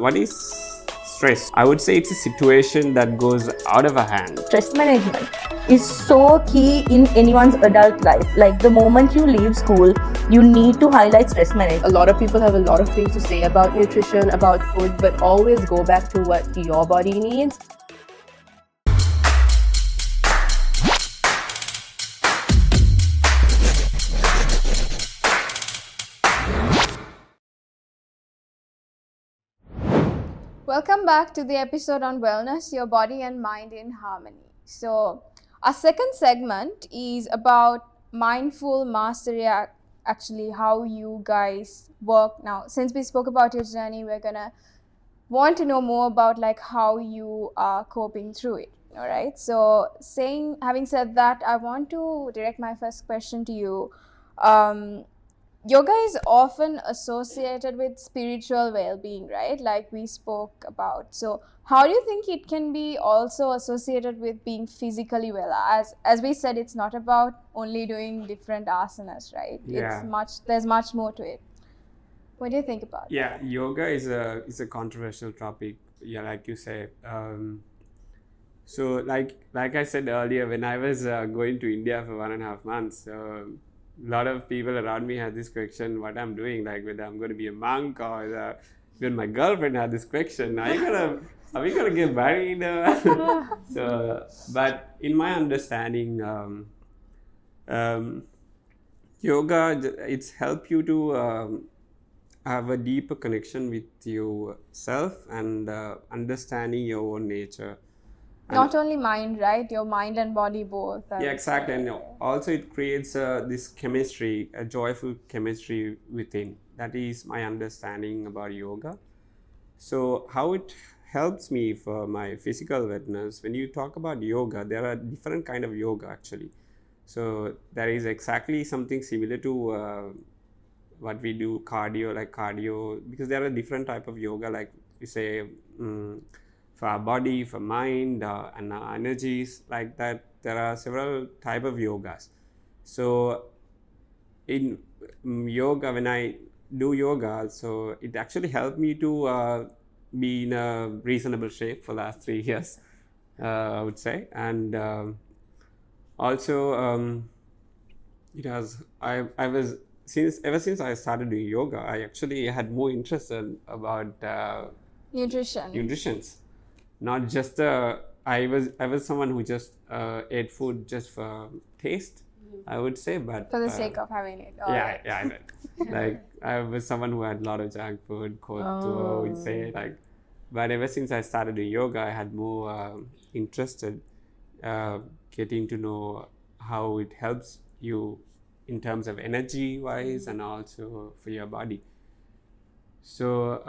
What is stress? I would say it's a situation that goes out of a hand. Stress management is so key in anyone's adult life. Like the moment you leave school, you need to highlight stress management. A lot of people have a lot of things to say about nutrition, about food, but always go back to what your body needs. Welcome back to the episode on wellness, your body and mind in harmony. So, our second segment is about mindful mastery, actually how you guys work now. Since we spoke about your journey, we're gonna want to know more about like how you are coping through it. All right. So, having said that, I want to direct my first question to you. Yoga is often associated with spiritual well-being, right? Like we spoke about. So how do you think it can be also associated with being physically well? As we said, it's not about only doing different asanas, right? Yeah. There's much more to it. What do you think about it? Yeah, yoga is a controversial topic. Yeah, like you say. So like I said earlier, when I was going to India for 1.5 months, a lot of people around me had this question, what I'm doing, like whether I'm going to be a monk or even my girlfriend had this question, are we going to get married? So, but in my understanding, yoga, it's helped you to have a deeper connection with yourself and understanding your own nature. Not only mind, right? Your mind and body both. Yeah, exactly. And also it creates this chemistry, a joyful chemistry within. That is my understanding about yoga. So how it helps me for my physical wellness, when you talk about yoga, there are different kind of yoga actually. So there is exactly something similar to what we do cardio, because there are different type of yoga, like we say, for our body, for mind, and our energies, like that. There are several type of yogas. So in yoga, when I do yoga, so it actually helped me to be in a reasonable shape for the last 3 years, I would say. And also it has, I was, ever since I started doing yoga, I actually had more interest about nutritions. Not just I was someone who just ate food just for taste, I would say, but for the sake of having it. Yeah. Like I was someone who had a lot of junk food, would say, like. But ever since I started doing yoga, I had more interested getting to know how it helps you in terms of energy wise and also for your body. So.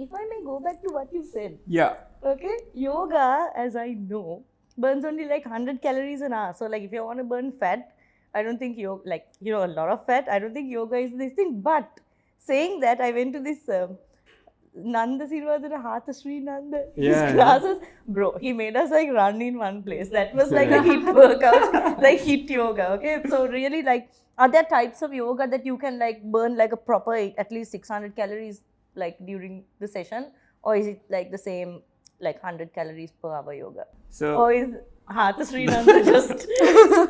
If I may go back to what you said. Yeah. Okay. Yoga, as I know, burns only like 100 calories an hour. So like if you want to burn fat, I don't think yoga, like, a lot of fat, I don't think yoga is this thing. But saying that, I went to this Nanda Sirvadana Hathasri Nanda, his classes. Bro, he made us like run in one place. That was like a HIIT workout, like HIIT yoga. Okay. So really, like, are there types of yoga that you can like burn like a proper at least 600 calories like during the session, or is it like the same like 100 calories per hour yoga? So, or is Hatha Srinanda just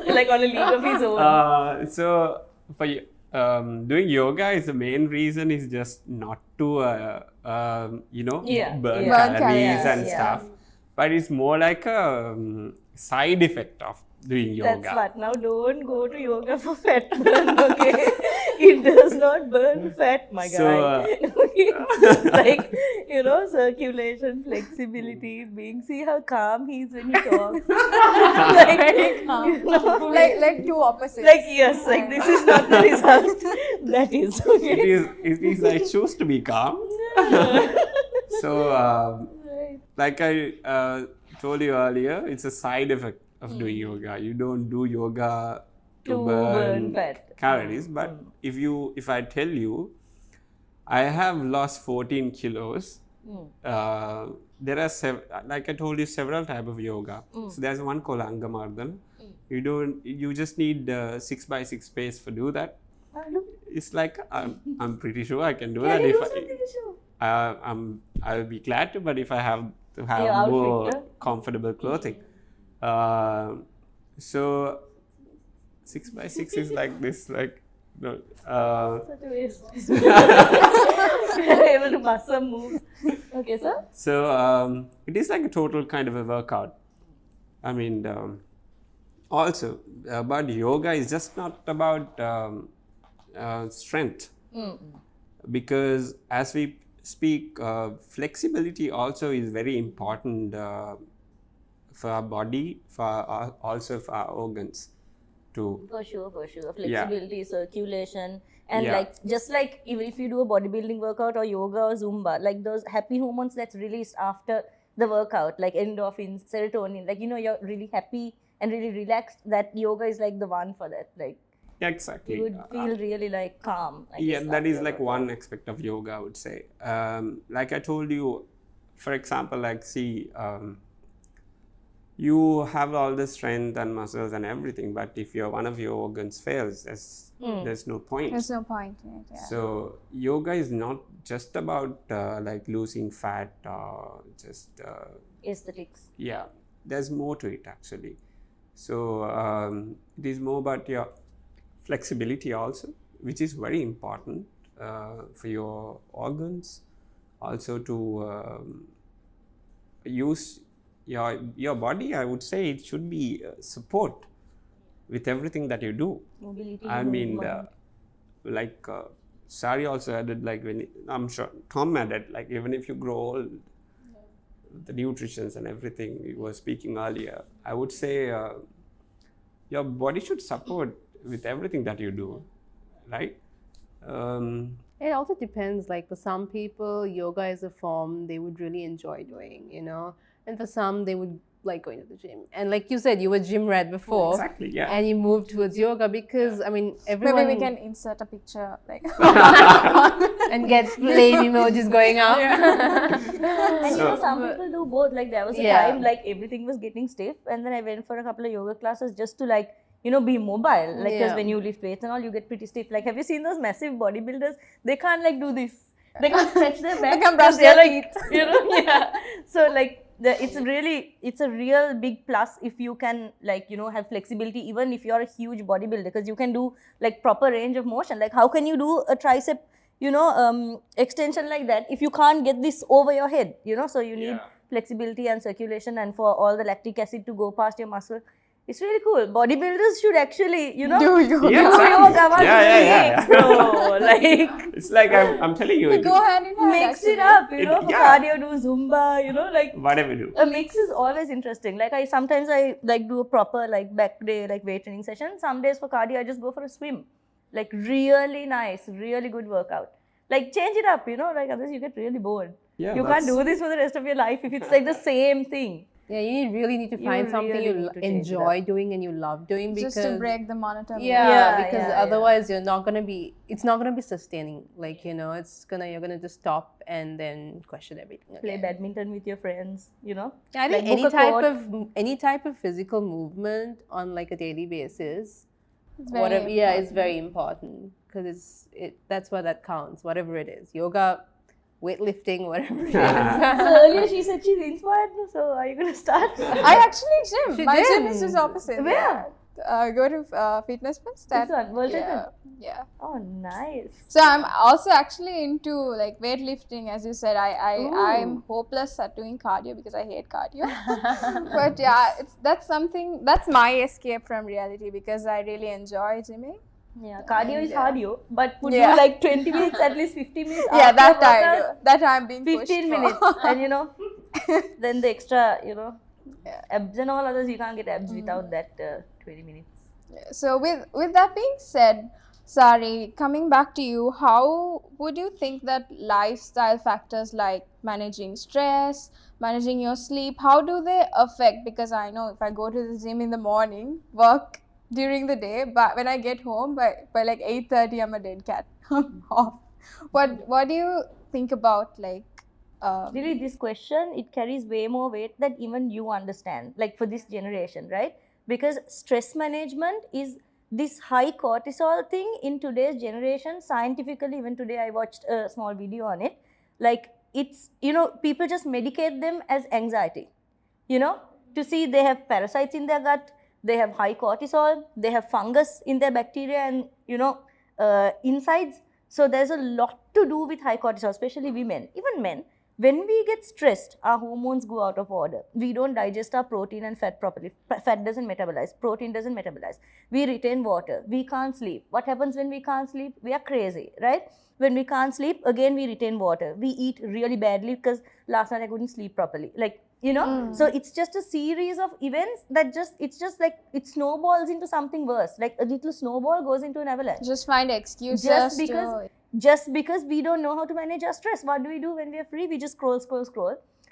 like on a league of his own? So for doing yoga, is the main reason is just not to burn calories and stuff, but it's more like a side effect of doing yoga. That's what. Now don't go to yoga for fat burn, okay? It does not burn fat, my guy. It's like, circulation, flexibility, see how calm he is when he talks. Like, very calm. Like two opposites. Like, yes, like this is not the result. That is. Okay. It is I choose to be calm. So, like I told you earlier, it's a side effect of doing yoga. You don't do yoga to burn fat calories, but if I tell you, I have lost 14 kilos. There are like I told you, several type of yoga. So there's one called Angamardhan. You just need 6x6 space for do that. It's like I'm pretty sure I can do that. I'll be glad to, but if I have to have Your outfit, more yeah. comfortable clothing. So 6x6 is like this, like no. Such a waste. Able to bust some moves. Okay, sir. So it is like a total kind of a workout. I mean, also, but yoga is just not about strength, because as we speak, flexibility also is very important for our body, also for our organs too. For sure. Flexibility, circulation, and Yeah. like just like even if you do a bodybuilding workout or yoga or Zumba, like those happy hormones that's released after the workout, like endorphins, serotonin, like you're really happy and really relaxed. That yoga is like the one for that. Like Yeah, exactly. you would feel really like calm. I Yeah, guess, that is after like a workout. one aspect of yoga, I would say. Like I told you, for example, like see, you have all the strength and muscles and everything, but if one of your organs fails, there's no point. There's no point in it. Yeah. So yoga is not just about like losing fat or just Aesthetics. yeah. There's more to it actually. So it is more about your flexibility also, which is very important for your organs, also to use your body. I would say it should be support with everything that you do. Mobility. I mean, movement. like Sari also added, like I'm sure Tom added, like even if you grow old, the nutrition and everything you were speaking earlier, I would say your body should support with everything that you do, right? It also depends. Like for some people, yoga is a form they would really enjoy doing, and for some, they would like going to the gym. And like you said, you were gym rat before. Exactly, yeah. And you moved towards yoga because, I mean, everyone... Maybe we can insert a picture like and get flame emojis going up. And some people do both. Like there was a Yeah. time like everything was getting stiff, and then I went for a couple of yoga classes just to like be mobile. Like because Yeah. when you lift weights and all, you get pretty stiff. Like have you seen those massive bodybuilders? They can't like do this. They can't stretch their back. They can't brush they're their like, yeah. So like it's a real big plus if you can like have flexibility even if you're a huge bodybuilder, because you can do like proper range of motion. Like how can you do a tricep extension like that if you can't get this over your head, so you need flexibility and circulation, and for all the lactic acid to go past your muscle. It's really cool. Bodybuilders should actually, do Yeah, yoga. exactly. yoga. Yeah. Bro, like It's like I'm telling you, Go hand in hand. mix it actually. up, for yeah. cardio, do Zumba, like whatever you do. a mix is always interesting. Like I sometimes like do a proper like back day like weight training session. Some days for cardio I just go for a swim. Like really nice, really good workout. Like change it up, like otherwise you get really bored. Yeah, You can't do this for the rest of your life if it's like the same thing. Yeah, you really need to You find something really you need to change it enjoy doing and you love doing, because Just to break the monotony. yeah, because yeah. otherwise it's not gonna be sustaining. Like you're gonna just stop and then question everything Play again. badminton with your friends, Yeah, I think like book a any type of physical movement on like a daily basis, It's very whatever, yeah, is very important, because that's what that counts. Whatever it is, yoga, weightlifting, whatever it is. So earlier she said she's inspired, so are you going to start? I actually gym. She My gym did. is just opposite. Where? Go to Fitness Fest. This one, World Trade yeah, Center? yeah. Oh, nice. So I'm also actually into like weightlifting, as you said. I'm hopeless at doing cardio because I hate cardio. But yeah, that's my escape from reality, because I really enjoy gymming. Yeah, cardio is Yeah. cardio, but put Yeah. you like 20 minutes, at least 15 minutes. Yeah, after that I workout, do. That I'm being 15 pushed minutes. for. And then the extra, Yeah. abs and all others, you can't get abs without that 20 minutes. So with that being said, Sari, coming back to you, how would you think that lifestyle factors like managing stress, managing your sleep, how do they affect? Because I know if I go to the gym in the morning, work during the day, but when I get home by like 8:30, I'm a dead cat. I'm off. What do you think about like? Really, this question, it carries way more weight than even you understand, like for this generation, right? Because stress management is this high cortisol thing in today's generation. Scientifically, even today I watched a small video on it. Like, it's, you know, people just medicate them as anxiety, you know, to see they have parasites in their gut, they have high cortisol, they have fungus in their bacteria and, you know, insides. So there's a lot to do with high cortisol, especially women, even men. When we get stressed, our hormones go out of order. We don't digest our protein and fat properly. Fat doesn't metabolize, protein doesn't metabolize. We retain water, we can't sleep. What happens when we can't sleep? We are crazy, right? When we can't sleep, again we retain water. We eat really badly because last night I couldn't sleep properly. Like, you know, so it's just a series of events that it's just like, it snowballs into something worse. Like a little snowball goes into an avalanche. Just find excuses. Just because we don't know how to manage our stress. What do we do when we are free? We just scroll.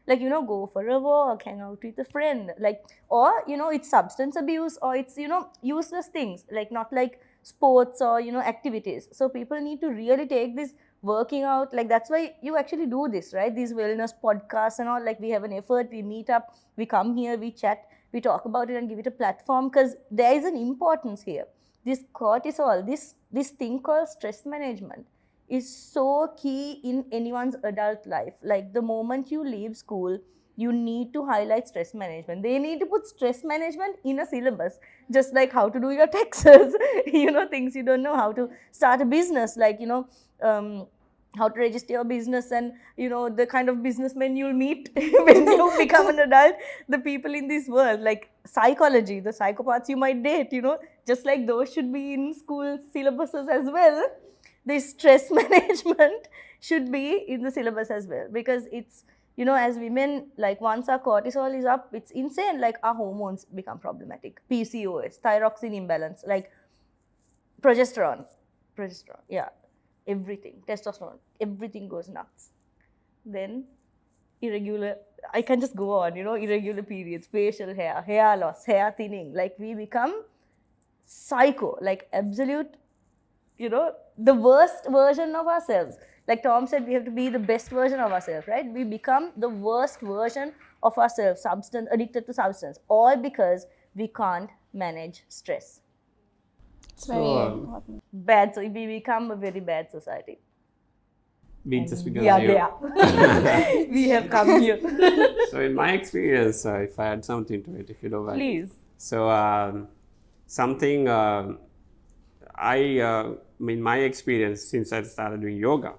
Like, you know, go for a walk, hang out with a friend. Like, or, you know, it's substance abuse, or it's, you know, useless things. Like, not like sports or, you know, activities. So people need to really take this working out. Like, that's why you actually do this, right? These wellness podcasts and all. Like, we have an effort, we meet up, we come here, we chat, we talk about it and give it a platform, because there is an importance here. This cortisol, this thing called stress management is so key in anyone's adult life. Like, the moment you leave school, you need to highlight stress management. They need to put stress management in a syllabus, just like how to do your taxes, you know, things you don't know, how to start a business, like, you know, how to register your business, and, you know, the kind of businessmen you'll meet when you become an adult, the people in this world, like psychology, the psychopaths you might date, you know, just like those should be in school syllabuses as well. The stress management should be in the syllabus as well, because it's, you know, as women, like, once our cortisol is up, it's insane. Like, our hormones become problematic. PCOS, thyroxine imbalance, like progesterone, yeah, everything, testosterone, everything goes nuts. Then irregular, I can just go on, you know, irregular periods, facial hair, hair loss, hair thinning. Like, we become psycho, like absolute, you know, the worst version of ourselves. Like Tom said, we have to be the best version of ourselves, right? We become the worst version of ourselves, addicted to substance, all because we can't manage stress. It's very important. Bad, so we become a very bad society. Just because We have come here. So in my experience, if I add something to it, if you don't mind. Please. So something in my experience, since I started doing yoga,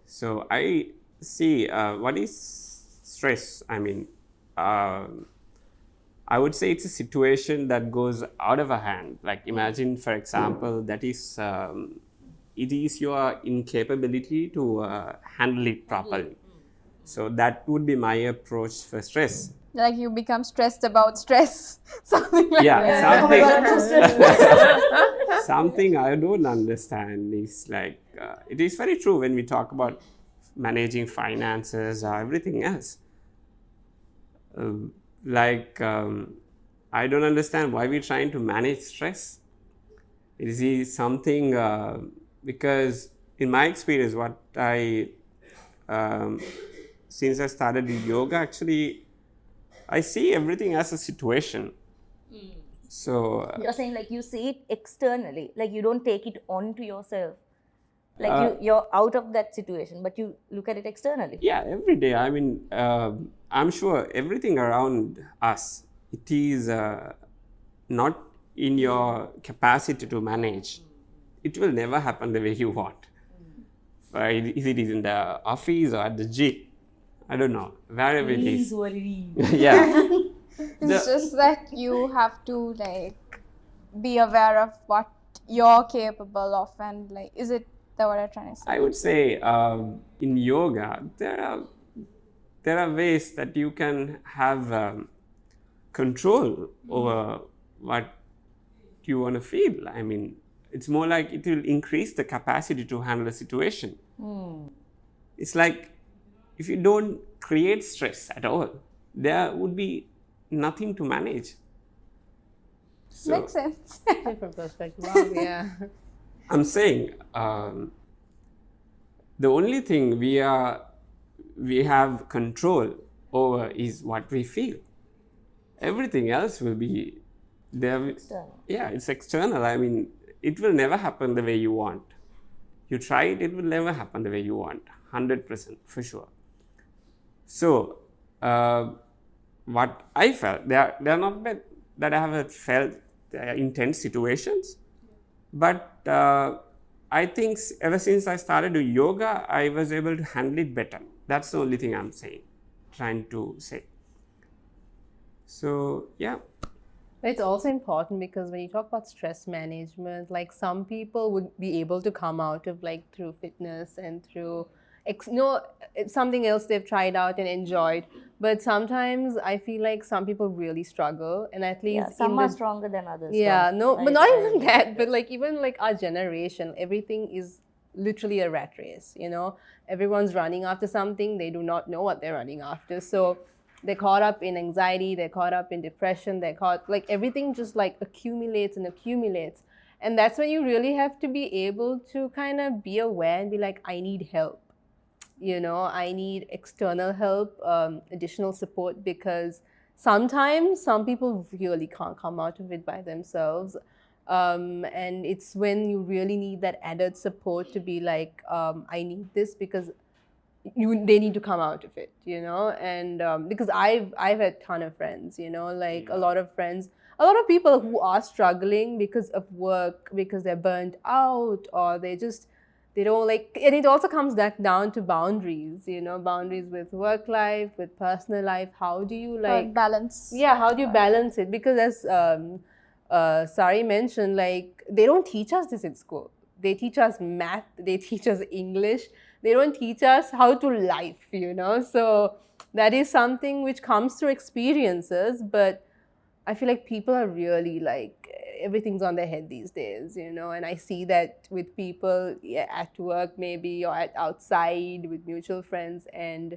so I see what is stress. I mean, I would say it's a situation that goes out of a hand. Like, imagine, for example, that is it is your incapability to handle it properly. So that would be my approach for stress. Like, you become stressed about stress, something like that. Something I don't understand is like, it is very true when we talk about managing finances or everything else. I don't understand why we're trying to manage stress. It is something, because in my experience, what since I started yoga, actually, I see everything as a situation. So you're saying, like, you see it externally, like you don't take it on to yourself. Like, you're out of that situation, but you look at it externally. Yeah, every day. I mean, I'm sure everything around us, it is not in your capacity to manage. It will never happen the way you want. If it is in the office or at the gym, I don't know, wherever it is. Yeah. It's just that you have to, like, be aware of what you're capable of, and, like, is it that what I'm trying to say? I would say in yoga, there are ways that you can have control over what you want to feel. I mean, it's more like it will increase the capacity to handle a situation. It's like, if you don't create stress at all, there would be nothing to manage. So, makes sense. Different perspective. Wow, yeah. I'm saying the only thing we have control over is what we feel. Everything else will be there. External. Yeah, it's external. I mean, it will never happen the way you want. You try it, it will never happen the way you want. 100% for sure. So what I felt, they are not bad that I have felt intense situations, but I think ever since I started doing yoga, I was able to handle it better. That's the only thing I'm trying to say. So yeah. It's also important because when you talk about stress management, like some people would be able to come out of like through fitness and through it's something else they've tried out and enjoyed. But sometimes I feel like some people really struggle, and at least some are stronger than others. Yeah, no, but not even that. But like even like our generation, everything is literally a rat race. You know, everyone's running after something. They do not know what they're running after. So they're caught up in anxiety, they're caught up in depression, they're caught, like everything just like accumulates and accumulates. And that's when you really have to be able to kind of be aware and be like, I need help. You know, I need external help, additional support, because sometimes some people really can't come out of it by themselves. And it's when you really need that added support to be like, I need this because they need to come out of it, you know. And because I've had a ton of friends, you know, like a lot of people who are struggling because of work, because they're burnt out, or they don't like, and it also comes back down to boundaries, you know, boundaries with work life, with personal life. How do you like balance? Yeah, how do you balance it? Because as Sari mentioned, like they don't teach us this in school. They teach us math, they teach us English, they don't teach us how to life, you know. So that is something which comes through experiences, but I feel like people are really like, everything's on their head these days, you know. And I see that with people at work maybe, or outside with mutual friends, and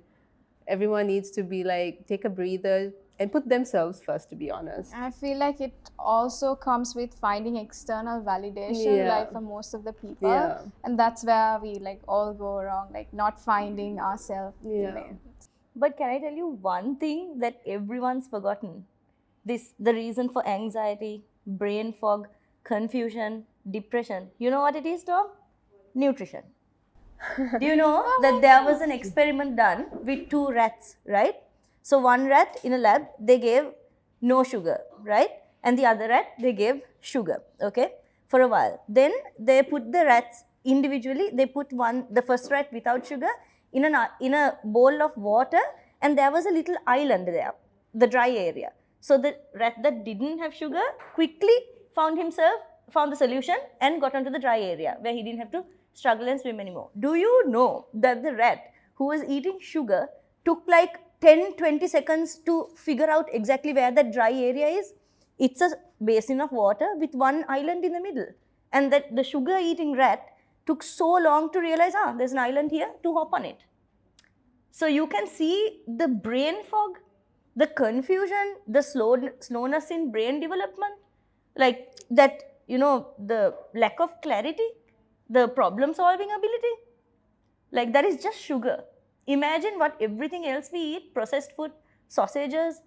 everyone needs to be like, take a breather and put themselves first, to be honest. I feel like it also comes with finding external validation, like for most of the people, and that's where we like all go wrong, like not finding ourselves. But can I tell you one thing that everyone's forgotten? The reason for anxiety, brain fog, confusion, depression. You know what it is, Tom? Nutrition. Do you know that there was an experiment done with 2 rats, right? So one rat in a lab, they gave no sugar, right? And the other rat, they gave sugar, okay? For a while. Then they put the rats individually. They put the first rat without sugar in a bowl of water, and there was a little island there, the dry area. So the rat that didn't have sugar quickly found the solution and got onto the dry area where he didn't have to struggle and swim anymore. Do you know that the rat who was eating sugar took like 10-20 seconds to figure out exactly where that dry area is? It's a basin of water with one island in the middle. And that the sugar eating rat took so long to realize, there's an island here, to hop on it. So you can see the brain fog, the confusion, the slowness in brain development, like that, you know, the lack of clarity, the problem solving ability, like that is just sugar. Imagine what everything else we eat, processed food, sausages,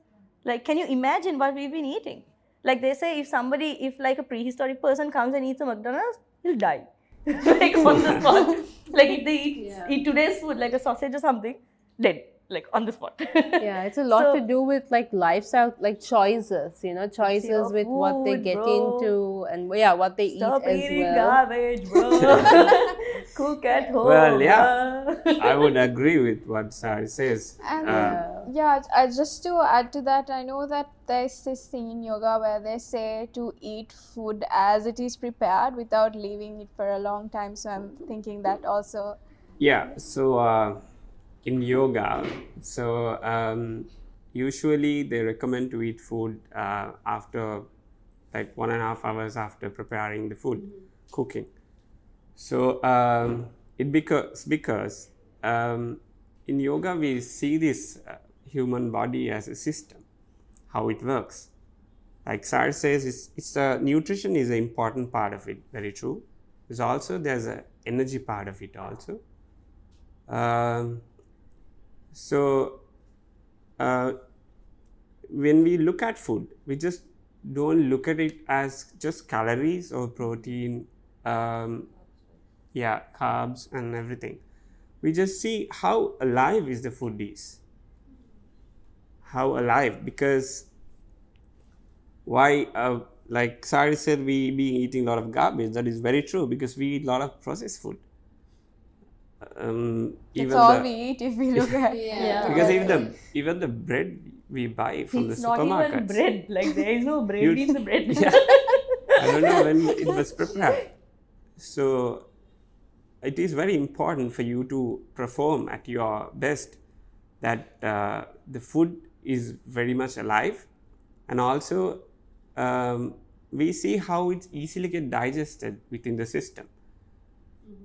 like can you imagine what we've been eating? Like they say, if like a prehistoric person comes and eats a McDonald's, he'll die. Like on the spot. Like if they eat today's food, like a sausage or something, dead. Like on the spot. Yeah, it's a lot to do with like lifestyle, like choices, you know, choices with what they get into and what they Stop eat as eating well. Garbage, bro. Cook at home. Well, yeah, I would agree with what Sari says. And just to add to that, I know that there's this thing in yoga where they say to eat food as it is prepared without leaving it for a long time. So I'm thinking that also. Yeah, so in yoga, usually they recommend to eat food after like 1.5 hours after preparing the food, cooking. So because in yoga we see this human body as a system, how it works. Like Sar says, nutrition is an important part of it, very true. There's an energy part of it also. So when we look at food, we just don't look at it as just calories or protein, carbs and everything. we just see how alive is the food is. How alive, because why, like Sari said, we be eating a lot of garbage. That is very true, because we eat a lot of processed food. It's all we eat if we look at because even the bread we buy from it's the not supermarkets. even bread. Like there is no bread in the bread. Yeah. I don't know when it was prepared. So it is very important for you to perform at your best, that the food is very much alive, and also we see how it easily get digested within the system.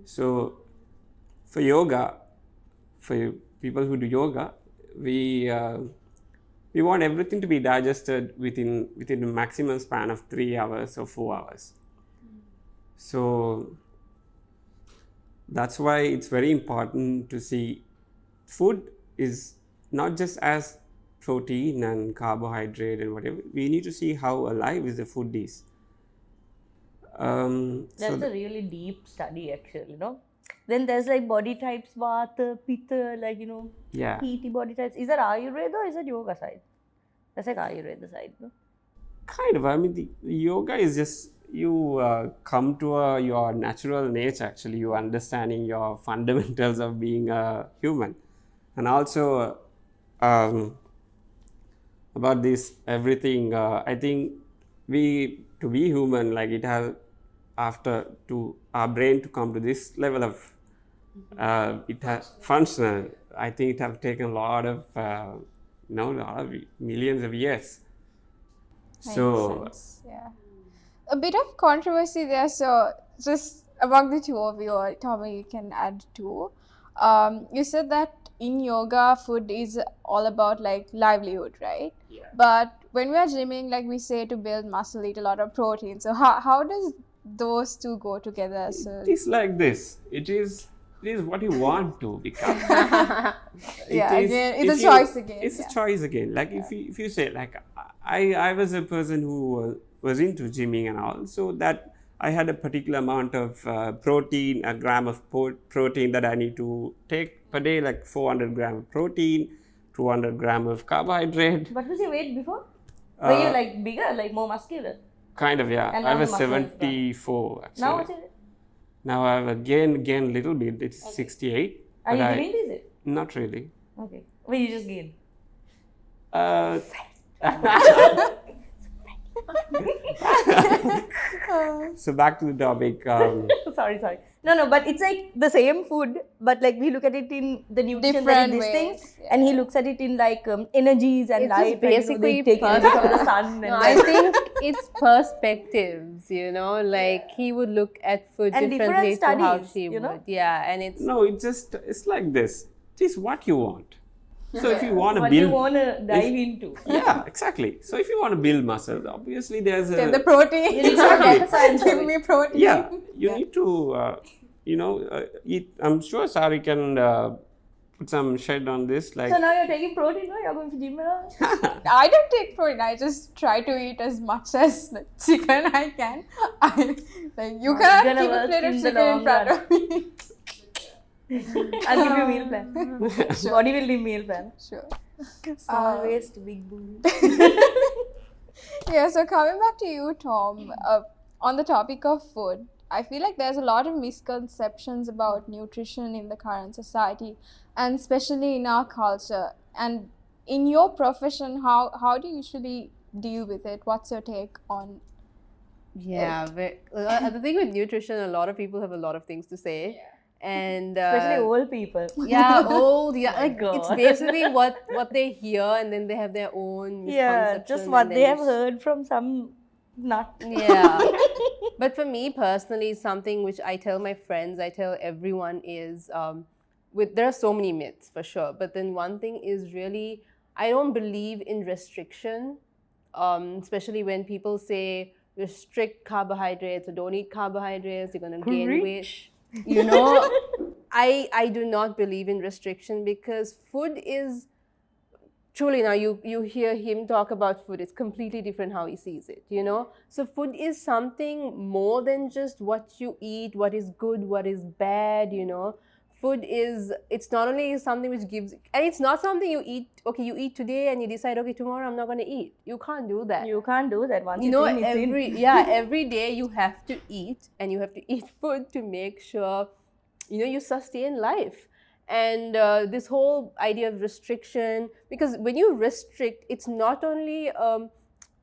So for yoga, for people who do yoga, we want everything to be digested within the maximum span of 3 hours or 4 hours. So that's why it's very important to see food is not just as protein and carbohydrate and whatever. We need to see how alive is the food is. That's a really deep study, actually, you know. Then there's like body types, Vata, Pitta, like, you know, Yeah. heaty body types. Is that Ayurveda or is that yoga side? That's like Ayurveda side, no? Kind of. I mean, the yoga is just you come to your natural nature, actually. You understanding your fundamentals of being a human. And also about this everything, I think to be human, like it has, after to our brain to come to this level of it has functional, I think it have taken a lot of millions of years. So Makes sense, yeah. A bit of controversy there. So just among the two of you, or Tommy, you can add too. You said that in yoga, food is all about like livelihood, right? Yeah. But when we are gymming, like we say to build muscle, eat a lot of protein. So how does those two go together? So it is like this. It is what you want to become. Again, it's a choice again. It's a choice again. Like if you say, like I was a person who was into gymming and all, so that I had a particular amount of protein, a gram of protein that I need to take per day, like 400 gram of protein, 200 gram of carbohydrate. What was your weight before? Were you like bigger, like more muscular? Kind of, yeah. And I now was the muscle is 74 actually. Now what's it? Now I've gained a little bit. It's 68. Are you but giving this it? Not really. Okay. Well, you just gain. So back to the topic. sorry. No, but it's like the same food, but like we look at it in the nutrition Different that is this thing, ways, and he looks at it in like energies and It's just life. basically and, they take energy from the sun. And No, I think it's perspectives, you know, like he would look at food And differently different to how studies, she you know? would. Yeah, and it's No, it's like this. It is what you want. So if you want to what build, you want to dive into. yeah, exactly. So if you want to build muscle, obviously there's Get a the protein. You need some data science of Give it. me protein. yeah. You need to eat. I'm sure Sari can put some shed on this. Like So now you're taking protein, no? You're going for gym and all? I don't take protein. I just try to eat as much as like, chicken I can. You can't gonna keep a work plate of in the chicken in long front run. of me. I'll give you a meal plan. Body building meal plan. Sure. Small waist, big booty. Yeah, so coming back to you, Tom, on the topic of food, I feel like there's a lot of misconceptions about nutrition in the current society, and especially in our culture. And in your profession, how do you usually deal with it? What's your take on yeah. The thing with nutrition, a lot of people have a lot of things to say, and Especially old people. yeah, old. Yeah, My like it's God. basically what they hear, and then they have their own Yeah, misconception. just what and they then have you heard from some nut. Yeah. But for me personally, something which I tell my friends, I tell everyone is, there are so many myths for sure, but then one thing is really, I don't believe in restriction, especially when people say restrict carbohydrates or don't eat carbohydrates, you're going to gain weight. You know, I do not believe in restriction, because food is truly, now you hear him talk about food, it's completely different how he sees it, you know. So food is something more than just what you eat, what is good, what is bad, you know. food is, it's not only something which gives, and it's not something you eat, okay, you eat today and you decide, okay, tomorrow I'm not going to eat. You can't do that. You can't do that once You it's know, in, it's in. every day you have to eat, and you have to eat food to make sure, you know, you sustain life. And this whole idea of restriction, because when you restrict, it's not only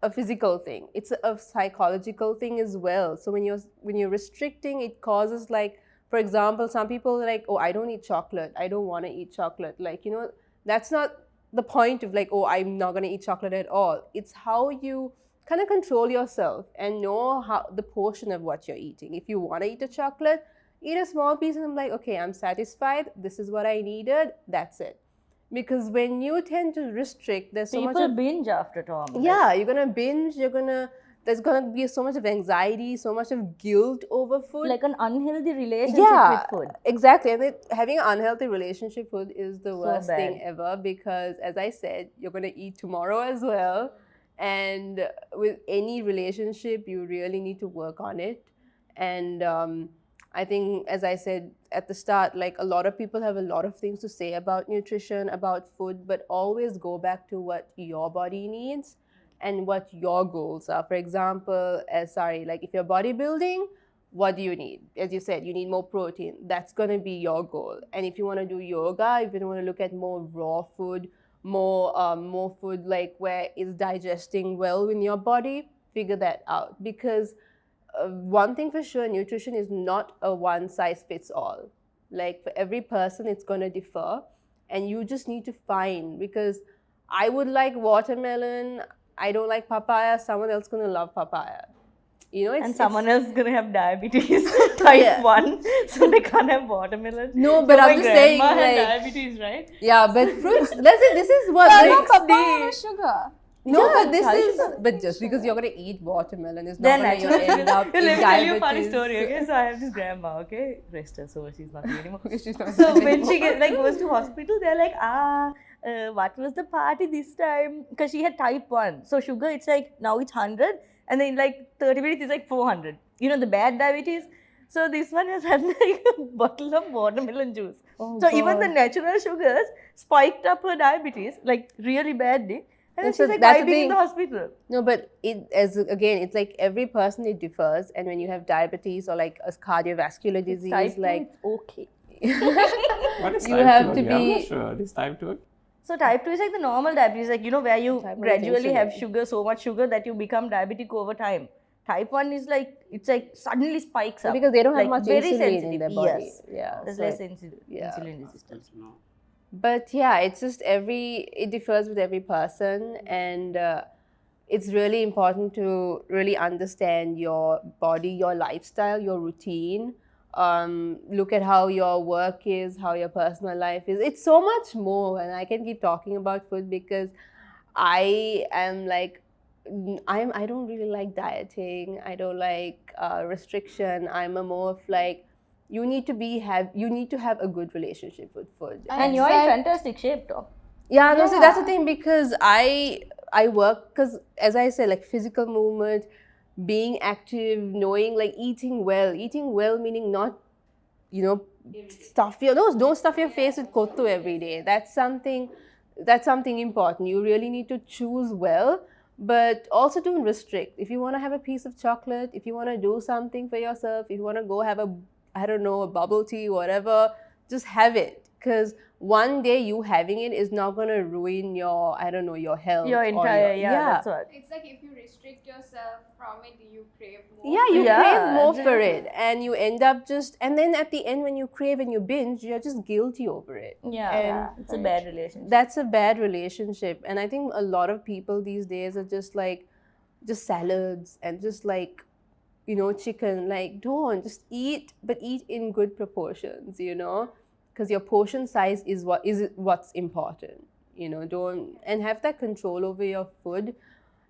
a physical thing, it's a psychological thing as well. So when you're restricting, it causes, like, for example, some people are like, oh, I don't eat chocolate, I don't want to eat chocolate. Like, you know, that's not the point of like, oh, I'm not going to eat chocolate at all. It's how you kind of control yourself and know how the portion of what you're eating. If you want to eat a chocolate, eat a small piece and I'm like, okay, I'm satisfied, this is what I needed, that's it. Because when you tend to restrict, there's so much People of, binge after Tom. yeah, you're gonna binge, there's gonna be so much of anxiety, so much of guilt over food. Like an unhealthy relationship with food. Exactly. And having an unhealthy relationship with food is the So worst thing bad. ever, because as I said, you're gonna eat tomorrow as well. And with any relationship, you really need to work on it. And I think, as I said at the start, like, a lot of people have a lot of things to say about nutrition, about food, but always go back to what your body needs and what your goals are. For example, like if you're bodybuilding, what do you need? As you said, you need more protein. That's going to be your goal. And if you want to do yoga, if you want to look at more raw food, more food like where it's digesting well in your body, figure that out. Because one thing for sure, nutrition is not a one size fits all. Like, for every person, it's going to differ, and you just need to find, because I would like watermelon, I don't like papaya, someone else going to love papaya. You know, And someone else is going to have diabetes type 1, so they can't have watermelon. No, but So I'm my just saying, grandma had like, diabetes, right? yeah, but fruits, this is what No, makes papaya has sugar. no, Yeah, but this high is, sugar. but just because you're going to eat watermelon is Then not going to end up in Let me tell you a funny diabetes. story, okay? So I have this grandma, okay? Rest her soul, she's not here anymore. She's not So here when she anymore. goes to hospital, they're like, what was the party this time? Because she had type 1. So sugar, it's like, now it's 100. And then in like 30 minutes, it's like 400. You know, the bad diabetes. So this one has had like a bottle of watermelon juice. Oh, so even the God. natural sugars spiked up her diabetes, like really badly. And then And she's so like that's the vibing in thing. the hospital. No, but it's like every person, it differs. And when you have diabetes or like a cardiovascular disease, Type 2, like it's okay. What is You type have 2? to I'm be- not sure. This type 2? So type 2 is like the normal diabetes, like, you know, where you Type 1 is gradually have insulin. sugar, so much sugar that you become diabetic over time. Type 1 is like, it's like suddenly spikes up. because they don't have like much very insulin sensitive. in their body. Yes. Yeah. There's so less it- insulin resistance. No. But yeah, it's just it differs with every person, and it's really important to really understand your body, your lifestyle, your routine. Look at how your work is, how your personal life is. It's so much more, and I can keep talking about food because I am like, I don't really like dieting. I don't like restriction. I'm a more of like, you need to have a good relationship with food. And you're in fantastic shape, Tom. Yeah, no, see, that's the Yeah. thing, because I work, because as I say, like physical movement, being active, knowing, like eating well meaning not, you know, don't stuff your face with kottu every day. That's something important. You really need to choose well, but also don't restrict. If you want to have a piece of chocolate, if you want to do something for yourself, if you want to go have a bubble tea, whatever, just have it. Because one day you having it is not going to ruin your, your health. Your or entire, that's what. It's like if you restrict yourself from it, you crave more. Yeah, you Yeah, crave more for exactly. it. And you end up and then at the end when you crave and you binge, you're just guilty over it. Yeah, it's a bad relationship. That's a bad relationship. And I think a lot of people these days are just salads and just like, chicken. Like, don't just eat, but eat in good proportions, because your portion size is what's important. Don't, and have that control over your food,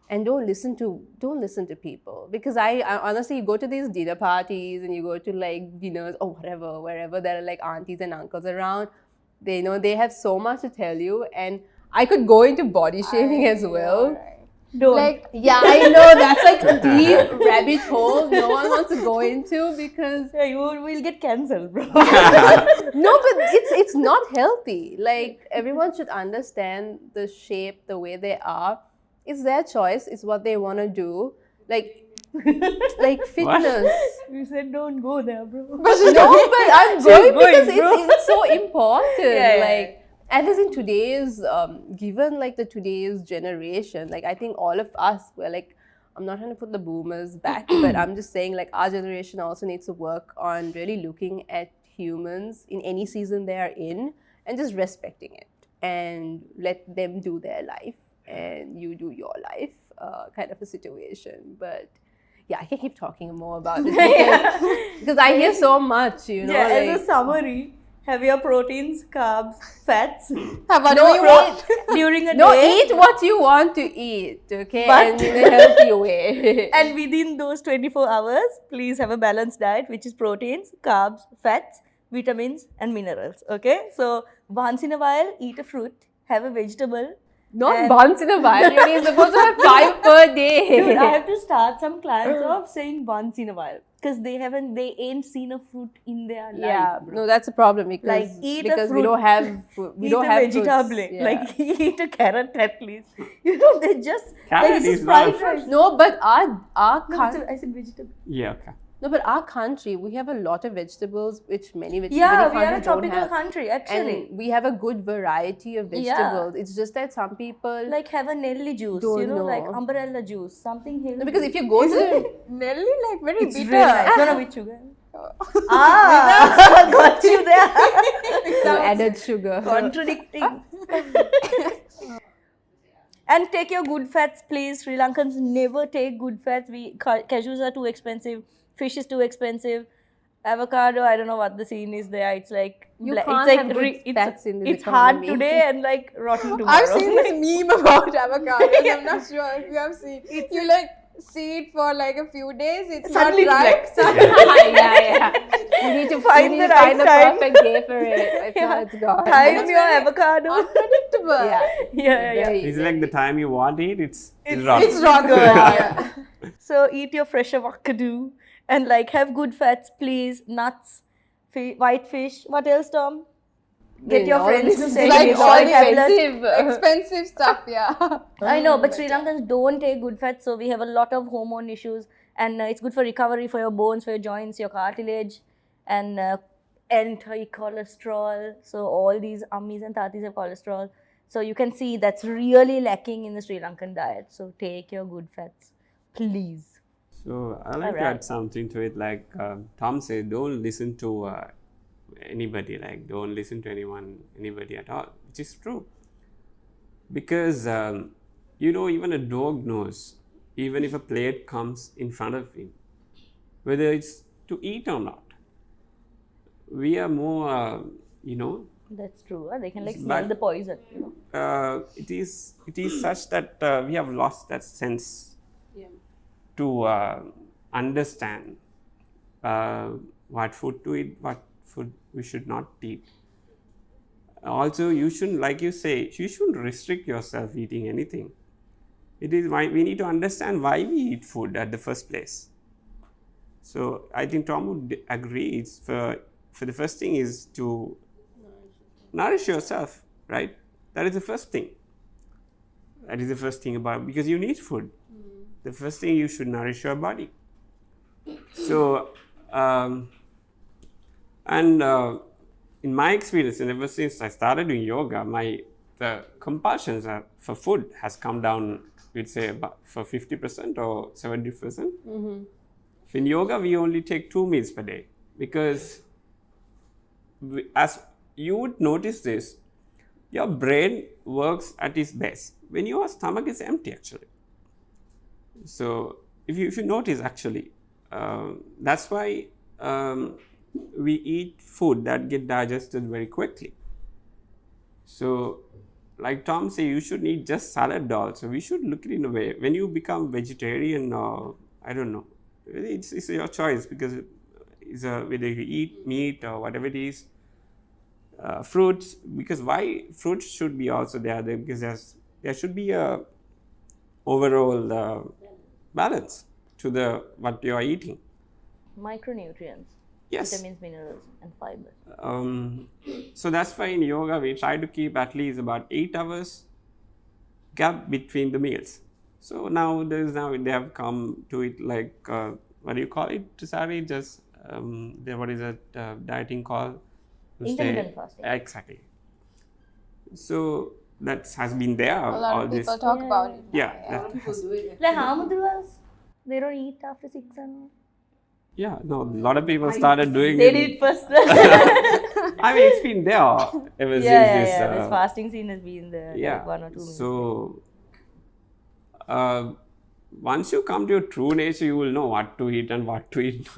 and don't listen to people. Because I honestly, you go to these dinner parties and you go to like dinners or whatever, wherever there are like aunties and uncles around, they have so much to tell you, and I could go into body shaming as well. Right. Don't. Like, Yeah, I know that's like a deep rabbit hole no one wants to go into because Yeah, you will get cancelled, bro. no, but it's not healthy. Like everyone should understand the shape, the way they are. It's their choice. It's what they want to do. Like fitness. You said don't go there, bro. No, but I'm going because bro. it's so important. Yeah, yeah. Like, at least in today's, given like the today's generation, like I think all of us were like, I'm not trying to put the boomers back, but I'm just saying like our generation also needs to work on really looking at humans in any season they are in and just respecting it and let them do their life and you do your life kind of a situation. But yeah, I can keep talking more about this because I hear so much, you know. Yeah, like, as a summary, have your proteins, carbs, fats. whatever you want. During a no, day. eat what you want to eat, okay? But- and in a healthy way. And within those 24 hours, please have a balanced diet, which is proteins, carbs, fats, vitamins, and minerals. Okay? So, once in a while, eat a fruit, have a vegetable. Not And- once in a while. You're supposed to have 5 per day. Dude, I have to start some clients off saying once in a while. Because they ain't seen a fruit in their life. Yeah, bro. no, that's a problem because, Like, eat a because we fruit. don't have we Eat don't a have vegetable. fruits. Yeah. Like, eat a carrot at least. You know, they just. Carrot like, this is not a fried rice. no, but our No, country. I said vegetable. Yeah, okay. No, but our country, we have a lot of vegetables, which many Yeah, many we are a countries don't tropical have. country, actually. And we have a good variety of Yeah. vegetables. It's just that some people Like have a Nelly juice, Don't you know, like know. umbrella juice, something healthy. no, because if you go to Nelly, like very it's bitter. really nice. No, with sugar. Got you there. no added sugar. Contradicting. And take your good fats, please. Sri Lankans never take good fats. Cashews are too expensive. Fish is too expensive. Avocado, I don't know what the scene is there. It's like You it's can't like have good fats in this it's hard economy. today and like rotten tomorrow. I've seen this meme about avocados. I'm not sure if you have seen. You like see it for like a few days. It's Suddenly not ripe. flex. yeah. You need to Find the right the time. perfect day for it. If not, it's gone. Time your avocado. Unpredictable. Yeah. It's like the time you want it, it's It's rotten. It's wrong. Yeah. So eat your fresh avocado and like have good fats, please. Nuts, white fish. What else, Tom? Get your all friends this to is say like fish all oil the tablets. Expensive stuff, yeah. I know, but Sri Lankans don't take good fats, so we have a lot of hormone issues, and it's good for recovery for your bones, for your joints, your cartilage, and anti-cholesterol. So all these ammis and tatis have cholesterol. So you can see that's really lacking in the Sri Lankan diet. So take your good fats, please. So I like to Alright. add something to it. Like Tom said, don't listen to anybody. Like don't listen to anybody at all, which is true. Because even a dog knows, even if a plate comes in front of him, whether it's to eat or not. We are more, That's true. They can like But- smell the poison. it is such that we have lost that sense to understand what food to eat, what food we should not eat. Also, you shouldn't, like you say, you shouldn't restrict yourself eating anything. It is why we need to understand why we eat food at the first place. So I think Tom would agree. It's for the first thing is to nourish yourself, right? That is the first thing. That is the first thing about, because you need food. The first thing, you should nourish your body. So, in my experience, and ever since I started doing yoga, the compulsions for food has come down, we'd say about for 50% or 70%. In yoga, we only take 2 meals per day, because as you would notice this, your brain works at its best when your stomach is empty, actually. So if you notice, actually, that's why we eat food that get digested very quickly. So like Tom said, you should eat just salad also. We should look at it in a way. When you become vegetarian, or I don't know, it's your choice, because it's whether you eat meat or whatever it is. Fruits, because why fruits should be also there, because there should be a overall balance to the what you are eating. Micronutrients, Yes. vitamins, minerals, and fibers. So that's why in yoga we try to keep at least about 8 hours gap between the meals. So now they have come to it like what do you call it, Sari? Just what is that dieting called? To stay- Intermittent fasting. Exactly. So that has been there. A lot all of this. people talk about it. Yeah. A lot of people do it. Like Hamadruas, they don't eat after 6 and Yeah. No, a lot of people started doing they it. did it first. I mean, it's been there ever since this. This fasting scene has been there Yeah. like 1 or 2 minutes. So, once you come to your true nature, you will know what to eat and what to eat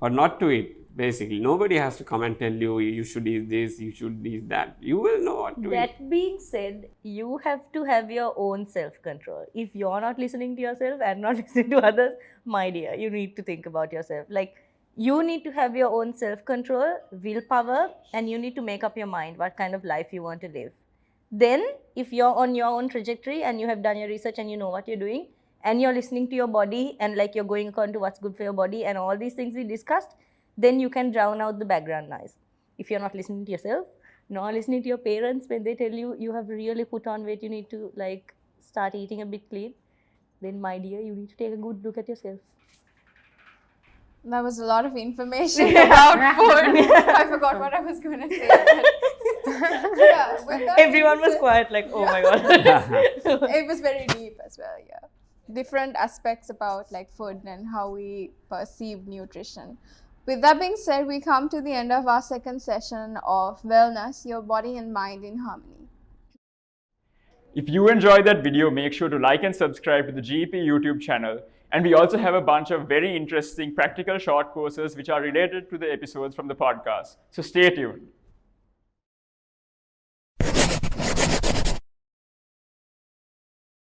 or not to eat. Basically, nobody has to come and tell you you should eat this, you should eat that. You will know what to eat. That being said, you have to have your own self-control. If you're not listening to yourself and not listening to others, my dear, you need to think about yourself. Like, you need to have your own self-control, willpower, and you need to make up your mind what kind of life you want to live. Then, if you're on your own trajectory and you have done your research and you know what you're doing, and you're listening to your body and like you're going according to what's good for your body and all these things we discussed, then you can drown out the background noise. If you're not listening to yourself, not listening to your parents when they tell you you have really put on weight, you need to like start eating a bit clean, then my dear, you need to take a good look at yourself. That was a lot of information about food. I forgot what I was going to say. Yeah, with that Everyone being was said- quiet like, oh my god. It was very deep as well, yeah. Different aspects about like food and how we perceive nutrition. With that being said, we come to the end of our second session of Wellness, Your Body and Mind in Harmony. If you enjoyed that video, make sure to like and subscribe to the GEP YouTube channel. And we also have a bunch of very interesting practical short courses which are related to the episodes from the podcast. So stay tuned.